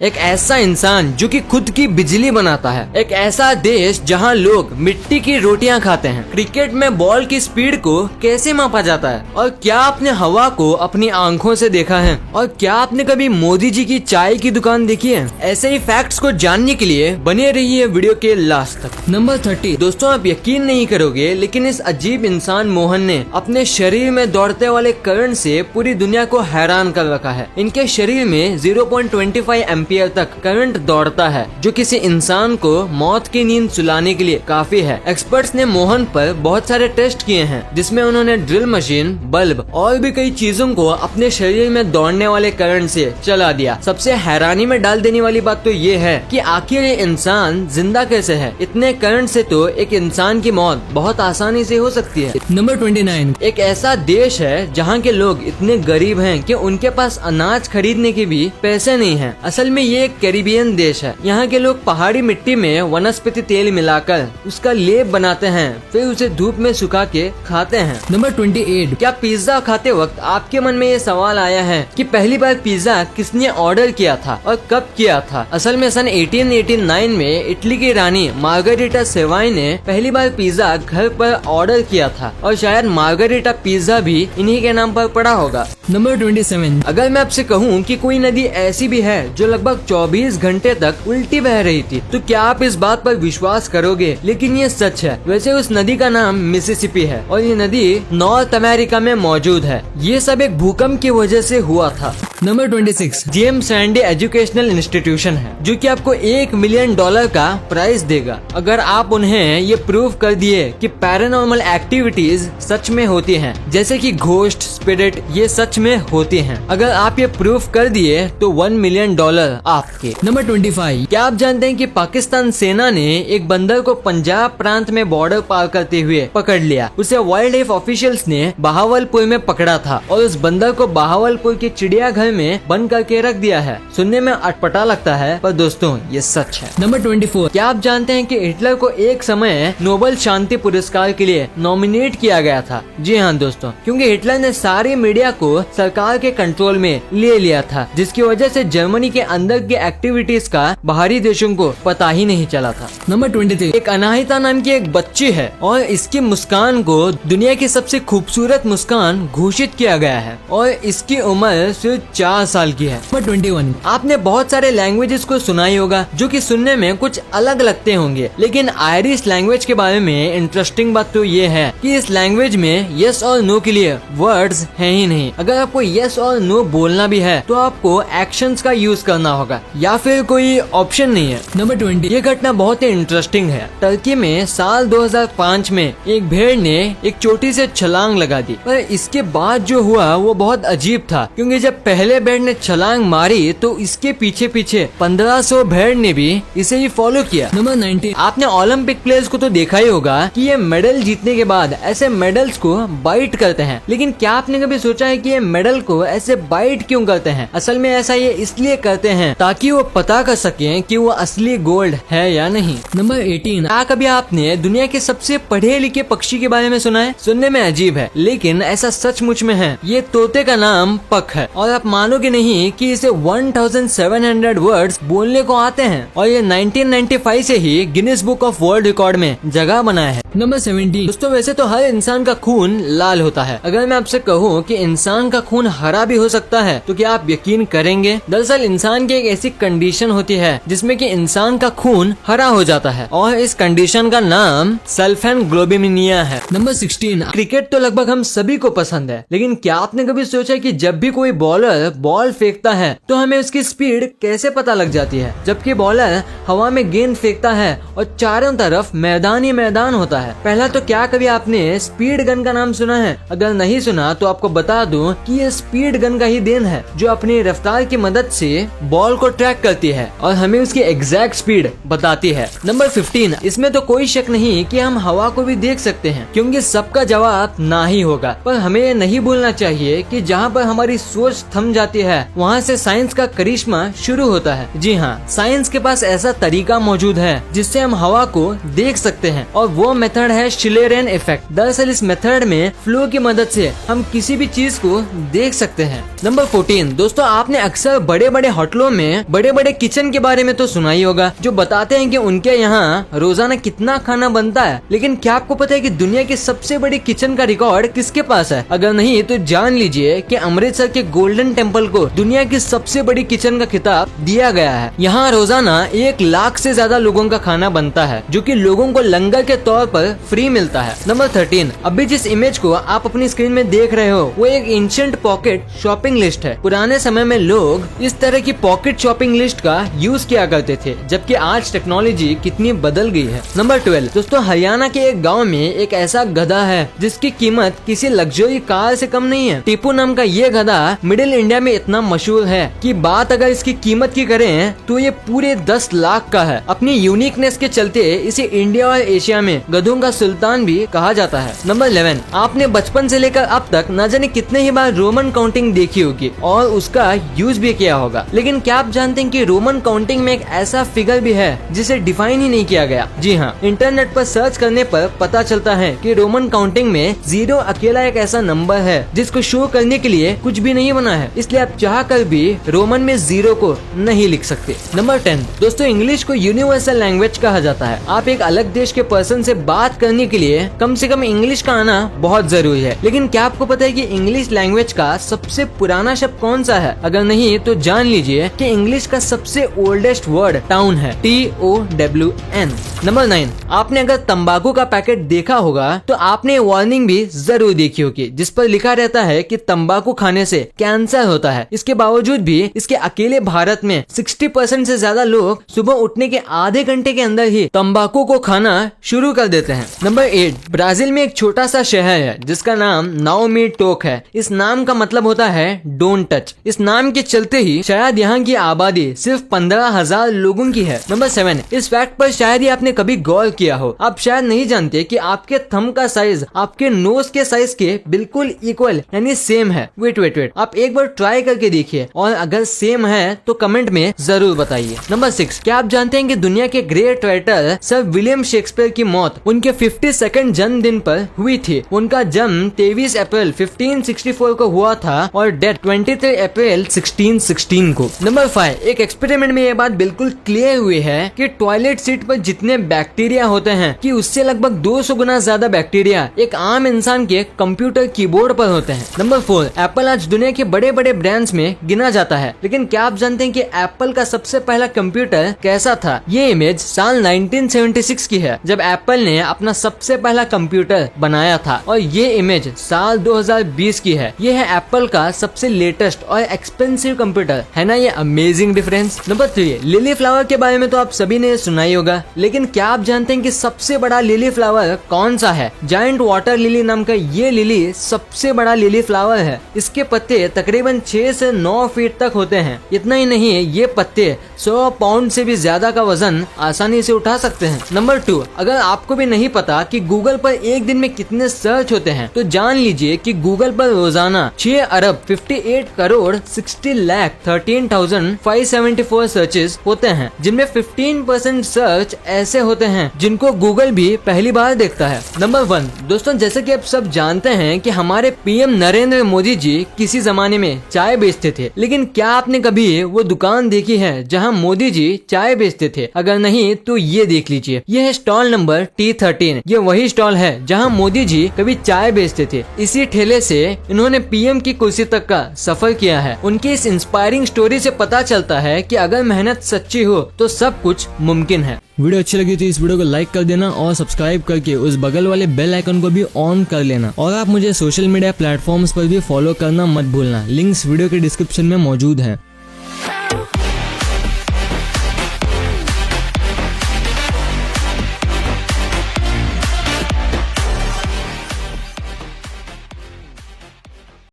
एक ऐसा इंसान जो कि खुद की बिजली बनाता है। एक ऐसा देश जहां लोग मिट्टी की रोटियां खाते हैं। क्रिकेट में बॉल की स्पीड को कैसे मापा जाता है? और क्या आपने हवा को अपनी आंखों से देखा है? और क्या आपने कभी मोदी जी की चाय की दुकान देखी है? ऐसे ही फैक्ट्स को जानने के लिए बने रहिए वीडियो के लास्ट तक। नंबर 30। दोस्तों, आप यकीन नहीं करोगे, लेकिन इस अजीब इंसान मोहन ने अपने शरीर में दौड़ते वाले करंट से पूरी दुनिया को हैरान कर रखा है। इनके शरीर में 0.25 एम्पियर तक करंट दौड़ता है, जो किसी इंसान को मौत की नींद सुलाने के लिए काफी है। एक्सपर्ट्स ने मोहन पर बहुत सारे टेस्ट किए हैं, जिसमें उन्होंने ड्रिल मशीन, बल्ब और भी कई चीजों को अपने शरीर में दौड़ने वाले करंट से चला दिया। सबसे हैरानी में डाल देने वाली बात तो ये है कि आखिर ये इंसान जिंदा कैसे है? इतने करंट से तो एक इंसान की मौत बहुत आसानी से हो सकती है। नंबर 29। एक ऐसा देश है जहाँ के लोग इतने गरीब हैं कि उनके पास अनाज खरीदने के भी पैसे नहीं हैं। असल में ये एक कैरिबियन देश है। यहाँ के लोग पहाड़ी मिट्टी में वनस्पति तेल मिलाकर उसका लेप बनाते हैं, फिर उसे धूप में सुखा के खाते हैं। नंबर 28। क्या पिज्जा खाते वक्त आपके मन में ये सवाल आया है कि पहली बार पिज्जा किसने ऑर्डर किया था और कब किया था? असल में सन 1889 में इटली की रानी मार्गरेटा सेवाई ने पहली बार पिज्जा घर पर ऑर्डर किया था, और शायद मार्गरेटा पिज्जा भी इन्हीं के नाम पर पड़ा होगा। नंबर 27। अगर मैं आपसे कहूँ कि कोई नदी ऐसी भी है जो लगभग 24 घंटे तक उल्टी बह रही थी, तो क्या आप इस बात पर विश्वास करोगे? लेकिन ये सच है। वैसे उस नदी का नाम मिसिसिपी है और ये नदी नॉर्थ अमेरिका में मौजूद है। ये सब एक भूकंप की वजह से हुआ था। Number 26। James Randy educational institution है, जो कि आपको $1 मिलियन का प्राइज देगा अगर आप उन्हें ये प्रूव कर दिए कि पैरानॉर्मल एक्टिविटीज सच में होती हैं, जैसे कि घोस्ट, स्पिरिट, ये सच में होती हैं। अगर आप ये प्रूफ कर दिए तो $1 मिलियन आपके। नंबर 25। क्या आप जानते हैं कि पाकिस्तान सेना ने एक बंदर को पंजाब प्रांत में बॉर्डर पार करते हुए पकड़ लिया? उसे वाइल्ड लाइफ ऑफिशियल्स ने बहावलपुर में पकड़ा था और उस बंदर को बहावलपुर के चिड़ियाघर में बंद करके रख दिया है। सुनने में अटपटा लगता है, पर दोस्तों ये सच है। नंबर 24। क्या आप जानते हैं कि हिटलर को एक समय नोबेल शांति पुरस्कार के लिए नॉमिनेट किया गया था? जी हाँ दोस्तों, क्योंकि हिटलर ने सारी मीडिया को सरकार के कंट्रोल में ले लिया था, जिसकी वजह से जर्मनी के अंदर की एक्टिविटीज का बाहरी देशों को पता ही नहीं चला था। नंबर 23। एक अनाहिता नाम की एक बच्ची है और इसकी मुस्कान को दुनिया की सबसे खूबसूरत मुस्कान घोषित किया गया है और इसकी उम्र सिर्फ 4 साल की है। नंबर 21। आपने बहुत सारे लैंग्वेजेस को सुना ही होगा जो कि सुनने में कुछ अलग लगते होंगे, लेकिन आयरिश लैंग्वेज के बारे में इंटरेस्टिंग बात तो ये है कि इस लैंग्वेज में यस और नो के लिए वर्ड्स हैं ही नहीं। अगर आपको यस और नो बोलना भी है तो आपको एक्शंस का यूज करना होगा या फिर कोई ऑप्शन नहीं है। नंबर 20। ये घटना बहुत ही इंटरेस्टिंग है। टर्की में साल 2005 में एक भेड़ ने एक चोटी से छलांग लगा दी, पर इसके बाद जो हुआ वो बहुत अजीब था, क्योंकि जब पहले भेड़ ने छलांग मारी तो इसके पीछे पीछे 1500 भेड़ ने भी इसे ही फॉलो किया। नंबर 19। आपने ओलंपिक प्लेयर्स को तो देखा ही होगा कि ये मेडल जीतने के बाद ऐसे मेडल्स को बाइट करते हैं, लेकिन क्या आपने कभी सोचा है कि ये मेडल को ऐसे बाइट क्यों करते हैं? असल में ऐसा ये इसलिए करते हैं ताकि वो पता कर सकें कि वो असली गोल्ड है या नहीं। नंबर 18। क्या कभी आपने दुनिया के सबसे पढ़े लिखे पक्षी के बारे में सुना है? सुनने में अजीब है, लेकिन ऐसा सचमुच में है। ये तोते का नाम पक है और आप मानोगे नहीं कि इसे 1700 वर्ड्स बोलने को आते हैं और ये 1995 से ही Guinness Book of World Record में जगह बनाया है। नंबर 17। दोस्तों, वैसे तो हर इंसान का खून लाल होता है। अगर मैं आपसे कहूँ कि इंसान का खून हरा भी हो सकता है तो क्या आप यकीन करेंगे? दरअसल इंसान की एक ऐसी कंडीशन होती है जिसमें कि इंसान का खून हरा हो जाता है और इस कंडीशन का नाम सल्फेनग्लोबिनिमिया है। नंबर 16। क्रिकेट तो लगभग हम सभी को पसंद है, लेकिन क्या आपने कभी सोचा कि जब भी कोई बॉलर बॉल फेंकता है तो हमें उसकी स्पीड कैसे पता लग जाती है? जबकि बॉलर हवा में गेंद फेंकता है और चारों तरफ मैदान ही मैदान होता है। पहला तो क्या कभी आपने स्पीड गन का नाम सुना है? अगर नहीं सुना तो आपको बता दूं कि ये स्पीड गन का ही देन है, जो अपनी रफ्तार की मदद से बॉल को ट्रैक करती है और हमें उसकी एग्जैक्ट स्पीड बताती है। नंबर 15। इसमें तो कोई शक नहीं कि हम हवा को भी देख सकते हैं, क्योंकि सबका जवाब ना ही होगा, पर हमें ये नहीं भूलना चाहिए कि जहाँ पर हमारी सोच थम जाती है वहाँ से साइंस का करिश्मा शुरू होता है। जी हाँ, साइंस के पास ऐसा तरीका मौजूद है जिससे हम हवा को देख सकते हैं और वो मेथड है शिलेरियन इफेक्ट। दरअसल इस मेथड में फ्लो की मदद से हम किसी भी चीज को देख सकते हैं। नंबर 14। दोस्तों, आपने अक्सर बड़े बड़े होटलों में बड़े बड़े किचन के बारे में तो सुना ही होगा, जो बताते हैं कि उनके यहाँ रोजाना कितना खाना बनता है। लेकिन क्या आपको पता है कि दुनिया की सबसे बड़ी किचन का रिकॉर्ड किसके पास है? अगर नहीं तो जान लीजिए कि अमृतसर के गोल्डन टेम्पल को दुनिया की सबसे बड़ी किचन का खिताब दिया गया है। यहाँ रोजाना 1 लाख से ज्यादा लोगों का खाना बनता है, जो कि लोगों को लंगर के तौर पर फ्री मिलता है। नंबर 13, अभी जिस इमेज को आप अपनी स्क्रीन में देख रहे हो वो एक एंशिएंट पॉकेट शॉपिंग लिस्ट है। पुराने समय में लोग इस तरह की पॉकेट शॉपिंग लिस्ट का यूज किया करते थे, जबकि आज टेक्नोलॉजी कितनी बदल गई है। नंबर 12, दोस्तों हरियाणा के एक गाँव में एक ऐसा गधा है जिसकी कीमत किसी लग्जरी कार से कम नहीं है। टीपू नाम का ये गधा मिडिल इंडिया में इतना मशहूर है कि बात अगर इसकी कीमत की करें तो ये पूरे 10 लाख का है। अपनी यूनिकनेस के चलते इसे इंडिया और एशिया में गधों का सुल्तान भी कहा जाता है। नंबर 11, आपने बचपन से लेकर अब तक न जाने कितने ही बार रोमन काउंटिंग देखी होगी और उसका यूज भी किया होगा। लेकिन क्या आप जानते हैं कि रोमन काउंटिंग में एक ऐसा फिगर भी है जिसे डिफाइन ही नहीं किया गया? जी हाँ, इंटरनेट पर सर्च करने पर पता चलता है कि रोमन काउंटिंग में 0 अकेला एक ऐसा नंबर है जिसको शो करने के लिए कुछ भी नहीं बना है, इसलिए आप चाह कर भी रोमन में 0 को नहीं लिख सकते। नंबर 10, दोस्तों इंग्लिश को यूनिवर्सल लैंग्वेज कहा जाता है। आप एक अलग देश के पर्सन से बात करने के लिए कम से कम इंग्लिश का आना बहुत जरूरी है। लेकिन क्या आपको पता है कि इंग्लिश लैंग्वेज का सबसे पुराना शब्द कौन सा है? अगर नहीं तो जान लीजिए कि इंग्लिश का सबसे ओल्डेस्ट वर्ड टाउन है, TOWN। नंबर 9, आपने अगर तंबाकू का पैकेट देखा होगा तो आपने वार्निंग भी जरूर देखी होगी, जिस पर लिखा रहता है कि तंबाकू खाने से कैंसर होता है। इसके बावजूद भी इसके अकेले भारत में 60% से ज्यादा लोग सुबह उठने के आधे घंटे के अंदर ही तंबाकू को खाना शुरू कर देते हैं। नंबर 8, ब्राजील में एक छोटा सा शहर है जिसका नाम नाओमी टोक है। इस नाम का मतलब होता है डोंट टच। इस नाम के चलते ही शायद यहाँ की आबादी सिर्फ 15,000 लोगों की है। नंबर 7, इस फैक्ट पर शायद ही आपने कभी गौर किया हो। आप शायद नहीं जानते कि आपके थंब का साइज आपके नोज के साइज के बिल्कुल इक्वल यानी सेम है। वेट, आप एक बार ट्राई करके देखिए और अगर सेम है तो कमेंट में जरूर बताइए। नंबर 6, क्या आप जानते हैं कि दुनिया के great writer sir William Shakespeare की मौत उनके 52nd जन्मदिन पर हुई थी। उनका जन्म 23 अप्रैल 1564 को हुआ था और डेथ 23 अप्रैल 1616 को। नंबर 5, एक एक्सपेरिमेंट में ये बात बिल्कुल क्लियर हुई है कि टॉयलेट सीट पर जितने बैक्टीरिया होते हैं कि उससे लगभग 200 गुना ज्यादा बैक्टीरिया एक आम इंसान के कंप्यूटर कीबोर्ड पर होते हैं। नंबर 4, एप्पल आज दुनिया के बड़े बड़े ब्रांड्स में गिना जाता है। लेकिन क्या आप जानते हैं कि एप्पल का सबसे पहला कंप्यूटर कैसा था? ये इमेज साल 1976 की है, जब एप्पल ने अपना सबसे पहला कंप्यूटर बनाया था, और ये इमेज साल 2020 की है। ये है एप्पल का सबसे लेटेस्ट और एक्सपेंसिव कंप्यूटर। है ना ये amazing difference? Number 3, lily flower के बारे में तो आप सभी ने सुना ही होगा, लेकिन क्या आप जानते हैं कि सबसे बड़ा लिली फ्लावर कौन सा है? जायंट वाटर लिली नाम का ये लिली सबसे बड़ा लिली फ्लावर है। इसके पत्ते तकरीबन 6 से 9 फीट तक होते हैं। इतना ही नहीं, ये पत्ते 100 पाउंड से भी ज्यादा का वजन आसानी से उठा सकते हैं। नंबर 2, अगर आपको भी नहीं पता कि गूगल पर एक दिन में कितने सर्च होते हैं तो जान लीजिए कि गूगल पर रोजाना 6 अरब 58 करोड़ 60 लाख 13,574 सर्चेस होते हैं, जिनमें 15% सर्च ऐसे होते हैं जिनको गूगल भी पहली बार देखता है। नंबर 1, दोस्तों जैसे कि आप सब जानते हैं कि हमारे पीएम नरेंद्र मोदी जी किसी जमाने में चाय बेचते थे, लेकिन क्या आपने कभी वो दुकान देखी है जहां मोदी जी चाय बेचते थे? अगर नहीं तो ये देख लीजिए, ये है स्टॉल नंबर T13। ये वही स्टॉल है जहां मोदी जी कभी चाय बेचते थे। इसी ठेले से इन्होंने पीएम की कुर्सी तक का सफर किया है। उनकी इस इंस्पायरिंग स्टोरी से पता चलता है कि अगर मेहनत सच्ची हो तो सब कुछ मुमकिन है। वीडियो अच्छी लगी तो इस वीडियो को लाइक कर देना और सब्सक्राइब करके उस बगल वाले बेल आइकन को भी ऑन कर लेना, और आप मुझे सोशल मीडिया प्लेटफॉर्म्स पर भी फॉलो करना मत भूलना। लिंक्स वीडियो के डिस्क्रिप्शन में मौजूद है।